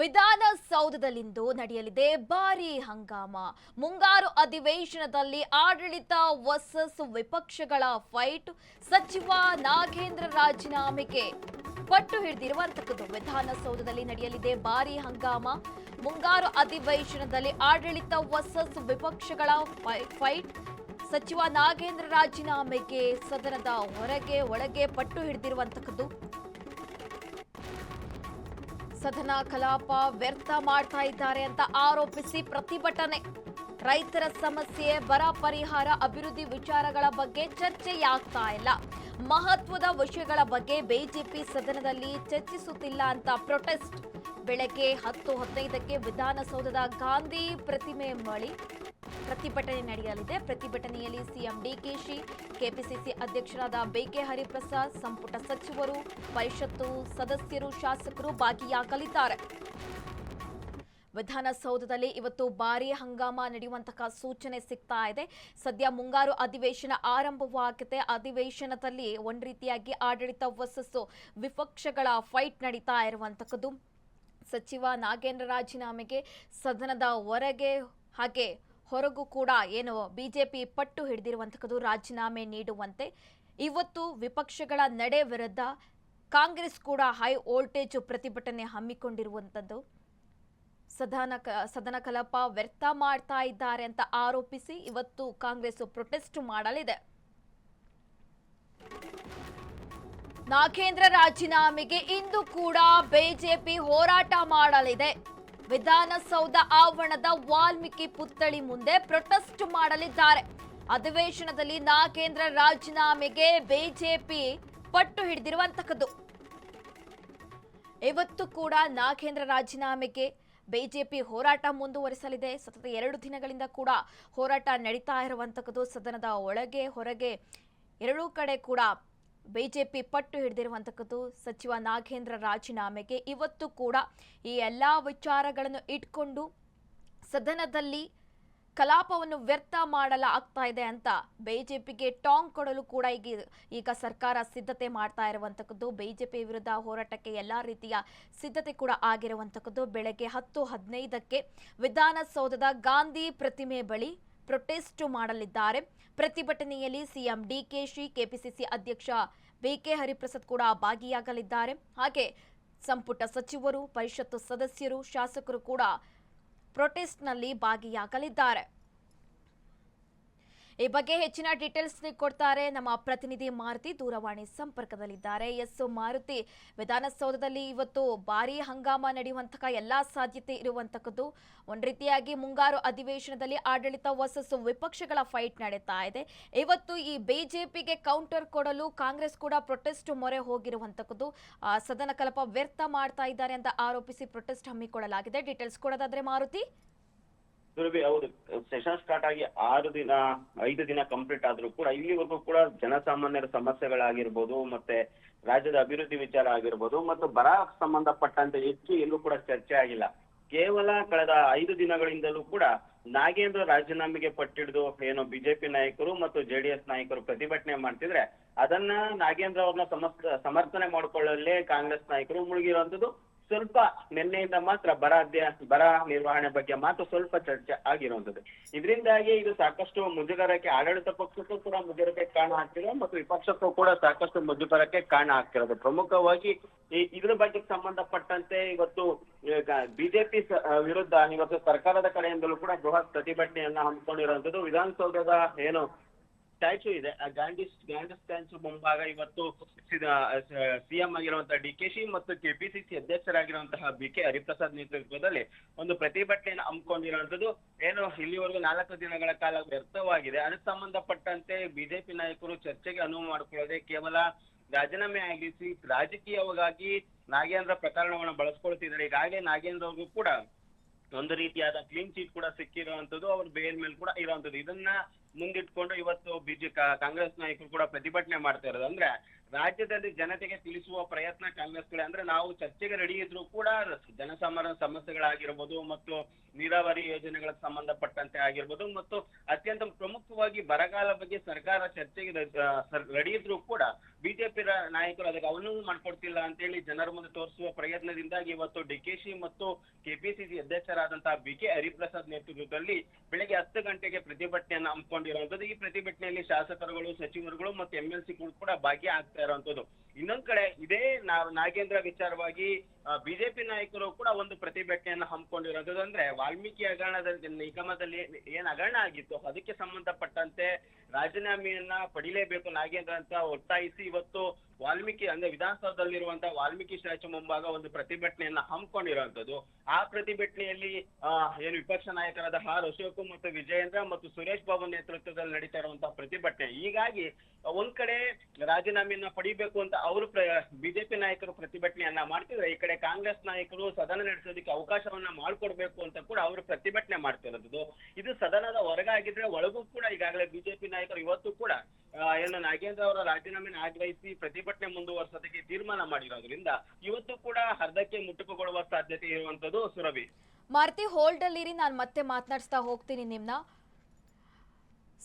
ವಿಧಾನಸೌಧದಲ್ಲಿಂದು ನಡೆಯಲಿದೆ ಭಾರೀ ಹಂಗಾಮ. ಮುಂಗಾರು ಅಧಿವೇಶನದಲ್ಲಿ ಆಡಳಿತ ವರ್ಸಸ್ ವಿಪಕ್ಷಗಳ ಫೈಟ್. ಸಚಿವ ನಾಗೇಂದ್ರ ರಾಜೀನಾಮೆಗೆ ಪಟ್ಟು ಹಿಡಿದಿರುವಂತಕ್ಕದ್ದು. ವಿಧಾನಸೌಧದಲ್ಲಿ ನಡೆಯಲಿದೆ ಭಾರೀ ಹಂಗಾಮ. ಮುಂಗಾರು ಅಧಿವೇಶನದಲ್ಲಿ ಆಡಳಿತ ವರ್ಸಸ್ ವಿಪಕ್ಷಗಳ ಫೈಟ್. ಸಚಿವ ನಾಗೇಂದ್ರ ರಾಜೀನಾಮೆಗೆ ಸದನದ ಹೊರಗೆ ಒಳಗೆ ಪಟ್ಟು ಹಿಡಿದಿರುವಂತಕ್ಕದ್ದು. ಸದನ ಕಲಾಪ ವ್ಯರ್ಥ ಮಾಡ್ತಾ ಇದ್ದಾರೆ ಅಂತ ಆರೋಪಿಸಿ ಪ್ರತಿಭಟನೆ. ರೈತರ ಸಮಸ್ಯೆ, ಬರ ಪರಿಹಾರ, ಅಭಿವೃದ್ಧಿ ವಿಚಾರಗಳ ಬಗ್ಗೆ ಚರ್ಚೆಯಾಗ್ತಾ ಇಲ್ಲ. ಮಹತ್ವದ ವಿಷಯಗಳ ಬಗ್ಗೆ ಬಿಜೆಪಿ ಸದನದಲ್ಲಿ ಚರ್ಚಿಸುತ್ತಿಲ್ಲ ಅಂತ ಪ್ರೊಟೆಸ್ಟ್. ಬೆಳಗ್ಗೆ 10:15ಕ್ಕೆ ವಿಧಾನಸೌಧದ ಗಾಂಧಿ ಪ್ರತಿಮೆ ಬಳಿ ಪ್ರತಿಭಟನೆ ನಡೆಯಲಿದೆ. ಪ್ರತಿಭಟನೆಯಲ್ಲಿ ಸಿಎಂ ಡಿಕೆಶಿ, ಕೆಪಿಸಿಸಿ ಅಧ್ಯಕ್ಷರಾದ ಬಿಕೆ ಹರಿಪ್ರಸಾದ್, ಸಂಪುಟ ಸಚಿವರು, ಪರಿಷತ್ತು ಸದಸ್ಯರು, ಶಾಸಕರು ಭಾಗಿಯಾಗಲಿದ್ದಾರೆ. ವಿಧಾನಸೌಧದಲ್ಲಿ ಇವತ್ತು ಭಾರೀ ಹಂಗಾಮ ನಡೆಯುವಂತಹ ಸೂಚನೆ ಸಿಗ್ತಾ ಇದೆ. ಸದ್ಯ ಮುಂಗಾರು ಅಧಿವೇಶನ ಆರಂಭವಾಗಿದೆ. ಅಧಿವೇಶನದಲ್ಲಿ ಒಂದು ರೀತಿಯಾಗಿ ಆಡಳಿತ ವರ್ಸಸ್ ವಿಪಕ್ಷಗಳ ಫೈಟ್ ನಡೀತಾ ಇರುವಂತಕ್ಕದ್ದು. ಸಚಿವ ನಾಗೇಂದ್ರ ರಾಜೀನಾಮೆಗೆ ಸದನದ ಹೊರಗೆ ಹಾಗೆ ಹೊರಗೂ ಕೂಡ ಏನು ಬಿಜೆಪಿ ಪಟ್ಟು ಹಿಡಿದಿರುವಂತಕ್ಕದ್ದು ರಾಜೀನಾಮೆ ನೀಡುವಂತೆ. ಇವತ್ತು ವಿಪಕ್ಷಗಳ ನಡೆ ವಿರುದ್ಧ ಕಾಂಗ್ರೆಸ್ ಕೂಡ ಹೈ ವೋಲ್ಟೇಜ್ ಪ್ರತಿಭಟನೆ ಹಮ್ಮಿಕೊಂಡಿರುವಂತದ್ದು. ಸದನ ಕಲಾಪ ವ್ಯರ್ಥ ಮಾಡ್ತಾ ಇದ್ದಾರೆ ಅಂತ ಆರೋಪಿಸಿ ಇವತ್ತು ಕಾಂಗ್ರೆಸ್ ಪ್ರೊಟೆಸ್ಟ್ ಮಾಡಲಿದೆ. ನಾಗೇಂದ್ರ ರಾಜೀನಾಮೆಗೆ ಇಂದು ಕೂಡ ಬಿಜೆಪಿ ಹೋರಾಟ ಮಾಡಲಿದೆ. ವಿಧಾನಸೌಧ ಆವರಣದ ವಾಲ್ಮೀಕಿ ಪುತ್ಥಳಿ ಮುಂದೆ ಪ್ರೊಟೆಸ್ಟ್ ಮಾಡಲಿದ್ದಾರೆ. ಅಧಿವೇಶನದಲ್ಲಿ ನಾಗೇಂದ್ರ ರಾಜೀನಾಮೆಗೆ ಬಿಜೆಪಿ ಪಟ್ಟು ಹಿಡಿದಿರುವಂತಕ್ಕದ್ದು. ಇವತ್ತು ಕೂಡ ನಾಗೇಂದ್ರ ರಾಜೀನಾಮೆಗೆ ಬಿಜೆಪಿ ಹೋರಾಟ ಮುಂದುವರಿಸಲಿದೆ. ಸತತ 2 ದಿನಗಳಿಂದ ಕೂಡ ಹೋರಾಟ ನಡೀತಾ ಇರುವಂತಕ್ಕದ್ದು. ಸದನದ ಒಳಗೆ ಹೊರಗೆ ಎರಡೂ ಕಡೆ ಕೂಡ ಬಿಜೆಪಿ ಪಟ್ಟು ಹಿಡಿದಿರುವಂತಕ್ಕದ್ದು. ಸಚಿವ ನಾಗೇಂದ್ರ ರಾಜೀನಾಮೆಗೆ ಇವತ್ತು ಕೂಡ ಈ ಎಲ್ಲಾ ವಿಚಾರಗಳನ್ನು ಇಟ್ಕೊಂಡು ಸದನದಲ್ಲಿ ಕಲಾಪವನ್ನು ವ್ಯರ್ಥ ಮಾಡಲಾಗ್ತಾ ಇದೆ ಅಂತ ಬಿಜೆಪಿಗೆ ಟಾಂಗ್ ಕೊಡಲು ಕೂಡ ಈಗ ಸರ್ಕಾರ ಸಿದ್ಧತೆ ಮಾಡ್ತಾ ಇರುವಂತಕ್ಕದ್ದು. ಬಿಜೆಪಿ ವಿರುದ್ಧ ಹೋರಾಟಕ್ಕೆ ಎಲ್ಲಾ ರೀತಿಯ ಸಿದ್ಧತೆ ಕೂಡ ಆಗಿರುವಂತಕ್ಕದ್ದು. ಬೆಳಗ್ಗೆ 10:15ಕ್ಕೆ ವಿಧಾನಸೌಧದ ಗಾಂಧಿ ಪ್ರತಿಮೆ ಬಳಿ ಪ್ರೊಟೆಸ್ಟ್ ಮಾಡಲಿದ್ದಾರೆ. ಪ್ರತಿಭಟನೆಯಲ್ಲಿ ಸಿಎಂ ಡಿಕೆಶಿ, ಕೆಪಿಸಿಸಿ ಅಧ್ಯಕ್ಷ ಬಿಕೆ ಹರಿಪ್ರಸಾದ್ ಕೂಡ ಭಾಗಿಯಾಗಲಿದ್ದಾರೆ. ಹಾಗೆ ಸಂಪುಟ ಸಚಿವರು, ಪರಿಷತ್ತು ಸದಸ್ಯರು, ಶಾಸಕರು ಕೂಡ ಪ್ರೊಟೆಸ್ಟ್ನಲ್ಲಿ ಭಾಗಿಯಾಗಲಿದ್ದಾರೆ. ಈ ಬಗ್ಗೆ ಹೆಚ್ಚಿನ ಡೀಟೇಲ್ಸ್ ಕೊಡ್ತಾರೆ ನಮ್ಮ ಪ್ರತಿನಿಧಿ ಮಾರುತಿ, ದೂರವಾಣಿ ಸಂಪರ್ಕದಲ್ಲಿದ್ದಾರೆ. ಎಸ್ ಮಾರುತಿ, ವಿಧಾನಸೌಧದಲ್ಲಿ ಇವತ್ತು ಭಾರೀ ಹಂಗಾಮ ನಡೆಯುವಂತಹ ಎಲ್ಲಾ ಸಾಧ್ಯತೆ ಇರುವಂತಕ್ಕದ್ದು. ಒಂದ್ ರೀತಿಯಾಗಿ ಮುಂಗಾರು ಅಧಿವೇಶನದಲ್ಲಿ ಆಡಳಿತ ವರ್ಸಸ್ ವಿಪಕ್ಷಗಳ ಫೈಟ್ ನಡೀತಾ ಇದೆ. ಇವತ್ತು ಈ ಬಿಜೆಪಿಗೆ ಕೌಂಟರ್ ಕೊಡಲು ಕಾಂಗ್ರೆಸ್ ಕೂಡ ಪ್ರೊಟೆಸ್ಟ್ ಮೊರೆ ಹೋಗಿರುವಂತಕ್ಕದ್ದು. ಸದನ ಕಲಾಪ ವ್ಯರ್ಥ ಮಾಡ್ತಾ ಇದ್ದಾರೆ ಅಂತ ಆರೋಪಿಸಿ ಪ್ರೊಟೆಸ್ಟ್ ಹಮ್ಮಿಕೊಳ್ಳಲಾಗಿದೆ. ಡೀಟೇಲ್ಸ್ ಕೊಡೋದಾದ್ರೆ ಮಾರುತಿ. ಹೌದು, ಸೆಷನ್ ಸ್ಟಾರ್ಟ್ ಆಗಿ 5 ದಿನ ಕಂಪ್ಲೀಟ್ ಆದ್ರೂ ಕೂಡ ಇಲ್ಲಿವರೆಗೂ ಕೂಡ ಜನಸಾಮಾನ್ಯರ ಸಮಸ್ಯೆಗಳಾಗಿರ್ಬೋದು, ಮತ್ತೆ ರಾಜ್ಯದ ಅಭಿವೃದ್ಧಿ ವಿಚಾರ ಆಗಿರ್ಬೋದು, ಮತ್ತು ಬರ ಸಂಬಂಧಪಟ್ಟಂತೆ ಹೆಚ್ಚು ಎಲ್ಲೂ ಕೂಡ ಚರ್ಚೆ ಆಗಿಲ್ಲ. ಕೇವಲ ಕಳೆದ 5 ದಿನಗಳಿಂದಲೂ ಕೂಡ ನಾಗೇಂದ್ರ ರಾಜೀನಾಮೆಗೆ ಪಟ್ಟಿಡಿದು ಏನು ಬಿಜೆಪಿ ನಾಯಕರು ಮತ್ತು ಜೆಡಿಎಸ್ ನಾಯಕರು ಪ್ರತಿಭಟನೆ ಮಾಡ್ತಿದ್ರೆ ಅದನ್ನ ನಾಗೇಂದ್ರ ಅವ್ರನ್ನ ಸಮರ್ಥನೆ ಮಾಡಿಕೊಳ್ಳಲೇ ಕಾಂಗ್ರೆಸ್ ನಾಯಕರು ಮುಳುಗಿರುವಂತದ್ದು. ಸ್ವಲ್ಪ ನಿನ್ನೆಯಿಂದ ಮಾತ್ರ ಬರ ನಿರ್ವಹಣೆ ಬಗ್ಗೆ ಮಾತ್ರ ಸ್ವಲ್ಪ ಚರ್ಚೆ ಆಗಿರುವಂತದ್ದು. ಇದರಿಂದಾಗಿ ಇದು ಸಾಕಷ್ಟು ಮುಜುಗರಕ್ಕೆ, ಆಡಳಿತ ಪಕ್ಷಕ್ಕೂ ಕೂಡ ಮುಜುಗರಕ್ಕೆ ಕಾರಣ ಆಗ್ತಿದೆ ಮತ್ತು ವಿಪಕ್ಷಕ್ಕೂ ಕೂಡ ಸಾಕಷ್ಟು ಮುಜುಗರಕ್ಕೆ ಕಾರಣ ಆಗ್ತಿರೋದು. ಪ್ರಮುಖವಾಗಿ ಇದ್ರ ಬಗ್ಗೆ ಸಂಬಂಧಪಟ್ಟಂತೆ ಇವತ್ತು ಬಿಜೆಪಿ ವಿರುದ್ಧ ಇವತ್ತು ಸರ್ಕಾರದ ಕಡೆಯಿಂದಲೂ ಕೂಡ ಬೃಹತ್ ಪ್ರತಿಭಟನೆಯನ್ನ ಹಮ್ಮಿಕೊಂಡಿರುವಂತದ್ದು. ವಿಧಾನಸೌಧದ ಏನು ಸ್ಟ್ಯಾಚ್ಯೂ ಇದೆ, ಆ ಗಾಂಧಿ ಸ್ಟ್ಯಾಚ್ಯೂ ಮುಂಭಾಗ ಇವತ್ತು ಸಿಎಂ ಆಗಿರುವಂತಹ ಡಿಕೆಶಿ ಮತ್ತು ಕೆಪಿಸಿಸಿ ಅಧ್ಯಕ್ಷರಾಗಿರುವಂತಹ ಬಿಕೆ ಹರಿಪ್ರಸಾದ್ ನೇತೃತ್ವದಲ್ಲಿ ಒಂದು ಪ್ರತಿಭಟನೆಯನ್ನು ಹಮ್ಮಿಕೊಂಡಿರುವಂತದ್ದು. ಏನು ಇಲ್ಲಿವರೆಗೂ 4 ದಿನಗಳ ಕಾಲ ವ್ಯರ್ಥವಾಗಿದೆ. ಅದಕ್ಕೆ ಸಂಬಂಧಪಟ್ಟಂತೆ ಬಿಜೆಪಿ ನಾಯಕರು ಚರ್ಚೆಗೆ ಅನುವು ಮಾಡಿಕೊಳ್ಳದೆ ಕೇವಲ ರಾಜೀನಾಮೆ ಆಗಿಸಿ ರಾಜಕೀಯವಾಗಿ ನಾಗೇಂದ್ರ ಪ್ರಕರಣವನ್ನು ಬಳಸ್ಕೊಳ್ತಿದ್ದಾರೆ. ಈಗಾಗಲೇ ನಾಗೇಂದ್ರ ಅವ್ರಿಗೂ ಕೂಡ ಒಂದು ರೀತಿಯಾದ ಕ್ಲೀನ್ ಚೀಟ್ ಕೂಡ ಸಿಕ್ಕಿರುವಂತದ್ದು, ಅವ್ರ ಬೇಲ್ ಮೇಲೆ ಕೂಡ ಇರುವಂತದ್ದು. ಇದನ್ನ ಮುಂದಿಟ್ಕೊಂಡು ಇವತ್ತು ಕಾಂಗ್ರೆಸ್ ನಾಯಕರು ಕೂಡ ಪ್ರತಿಭಟನೆ ಮಾಡ್ತಾ ಇರೋದು. ಅಂದ್ರೆ ರಾಜ್ಯದಲ್ಲಿ ಜನತೆಗೆ ತಿಳಿಸುವ ಪ್ರಯತ್ನ ಕಾಂಗ್ರೆಸ್ಗಳೇ. ಅಂದ್ರೆ ನಾವು ಚರ್ಚೆಗೆ ರೆಡಿ ಇದ್ರು ಕೂಡ ಜನಸಾಮಾನ್ಯ ಸಮಸ್ಯೆಗಳಾಗಿರ್ಬೋದು ಮತ್ತು ನೀರಾವರಿ ಯೋಜನೆಗಳಿಗೆ ಸಂಬಂಧಪಟ್ಟಂತೆ ಆಗಿರ್ಬೋದು ಮತ್ತು ಅತ್ಯಂತ ಪ್ರಮುಖವಾಗಿ ಬರಗಾಲ ಬಗ್ಗೆ ಸರ್ಕಾರ ಚರ್ಚೆಗೆ ರೆಡಿ ಇದ್ರು ಕೂಡ ಬಿಜೆಪಿ ನಾಯಕರು ಅದಕ್ಕೆ ಅವನ್ನೂ ಮಾಡ್ಕೊಡ್ತಿಲ್ಲ ಅಂತೇಳಿ ಜನರ ಮುಂದೆ ತೋರಿಸುವ ಪ್ರಯತ್ನದಿಂದಾಗಿ ಇವತ್ತು ಡಿಕೆಶಿ ಮತ್ತು ಕೆಪಿಸಿಸಿ ಅಧ್ಯಕ್ಷರಾದಂತಹ BK ಹರಿಪ್ರಸಾದ್ ನೇತೃತ್ವದಲ್ಲಿ ಬೆಳಗ್ಗೆ 10 ಗಂಟೆಗೆ ಪ್ರತಿಭಟನೆಯನ್ನು ಹಮ್ಮಿಕೊಂಡಿರುವಂತದ್ದು. ಈ ಪ್ರತಿಭಟನೆಯಲ್ಲಿ ಶಾಸಕರುಗಳು, ಸಚಿವರುಗಳು ಮತ್ತು MLC ಕೂಡ ಭಾಗಿಯಾಗ್ತಾ ಇರುವಂತದ್ದು. ಇನ್ನೊಂದ್ ಕಡೆ ಇದೇ ನಾಗೇಂದ್ರ ವಿಚಾರವಾಗಿ ಬಿಜೆಪಿ ನಾಯಕರು ಕೂಡ ಒಂದು ಪ್ರತಿಭಟನೆಯನ್ನು ಹಮ್ಮಿಕೊಂಡಿರೋದು. ಅಂದ್ರೆ ವಾಲ್ಮೀಕಿ ಹಗರಣದಲ್ಲಿ ನಿಗಮದಲ್ಲಿ ಏನ್ ಹಗರಣ ಆಗಿತ್ತು ಅದಕ್ಕೆ ಸಂಬಂಧಪಟ್ಟಂತೆ ರಾಜೀನಾಮೆಯನ್ನ ಪಡಿಲೇಬೇಕು ನಾಗೇಂದ್ರ ಅಂತ ಒತ್ತಾಯಿಸಿ ಇವತ್ತು ವಾಲ್ಮೀಕಿ ಅಂದ್ರೆ ವಿಧಾನಸೌಧದಲ್ಲಿರುವಂತಹ ವಾಲ್ಮೀಕಿ ಸ್ಟ್ಯಾಚ್ಯೂ ಮುಂಭಾಗ ಒಂದು ಪ್ರತಿಭಟನೆಯನ್ನ ಹಮ್ಮಿಕೊಂಡಿರುವಂತದ್ದು. ಆ ಪ್ರತಿಭಟನೆಯಲ್ಲಿ ಏನು ವಿಪಕ್ಷ ನಾಯಕರಾದ ಆರ್ ಅಶೋಕ್ ಮತ್ತು ವಿಜಯೇಂದ್ರ ಮತ್ತು ಸುರೇಶ್ ಬಾಬು ನೇತೃತ್ವದಲ್ಲಿ ನಡೀತಾ ಇರುವಂತಹ ಪ್ರತಿಭಟನೆ. ಹೀಗಾಗಿ ಒಂದ್ ಕಡೆ ರಾಜೀನಾಮೆಯನ್ನ ಪಡಿಬೇಕು ಅಂತ ಅವರು ಬಿಜೆಪಿ ನಾಯಕರು ಪ್ರತಿಭಟನೆಯನ್ನ ಮಾಡ್ತಿದ್ರೆ, ಈ ಕಡೆ ಕಾಂಗ್ರೆಸ್ ನಾಯಕರು ಸದನ ನಡೆಸೋದಕ್ಕೆ ಅವಕಾಶವನ್ನ ಮಾಡ್ಕೊಡ್ಬೇಕು ಅಂತ ಕೂಡ ಅವರು ಪ್ರತಿಭಟನೆ ಮಾಡ್ತಿರೋದು. ಇದು ಸದನದ ಹೊರಗಾಗಿದ್ರೆ ಒಳಗೂ ಕೂಡ ಈಗಾಗಲೇ ಬಿಜೆಪಿ ನಾಯಕರು ಇವತ್ತು ಕೂಡ ಏನು ನಾಗೇಂದ್ರ ಅವರ ರಾಜೀನಾಮೆನ ಆಗ್ರಹಿಸಿ ಪ್ರತಿಭಟನೆ ಮುಂದುವರಿಸೋದಕ್ಕೆ ತೀರ್ಮಾನ ಮಾಡಿರೋದ್ರಿಂದ ಇವತ್ತು ಕೂಡ ಅರ್ಧಕ್ಕೆ ಮುಟ್ಟುಕುಗೊಳ್ಳುವ ಸಾಧ್ಯತೆ ಇರುವಂತದ್ದು. ಸುರಭಿ, ಮಾರುತಿ ಹೋಲ್ಡ್ ಅಲ್ಲಿರಿ, ನಾನು ಮತ್ತೆ ಮಾತನಾಡಿಸ್ತಾ ಹೋಗ್ತೀನಿ ನಿಮ್ನ.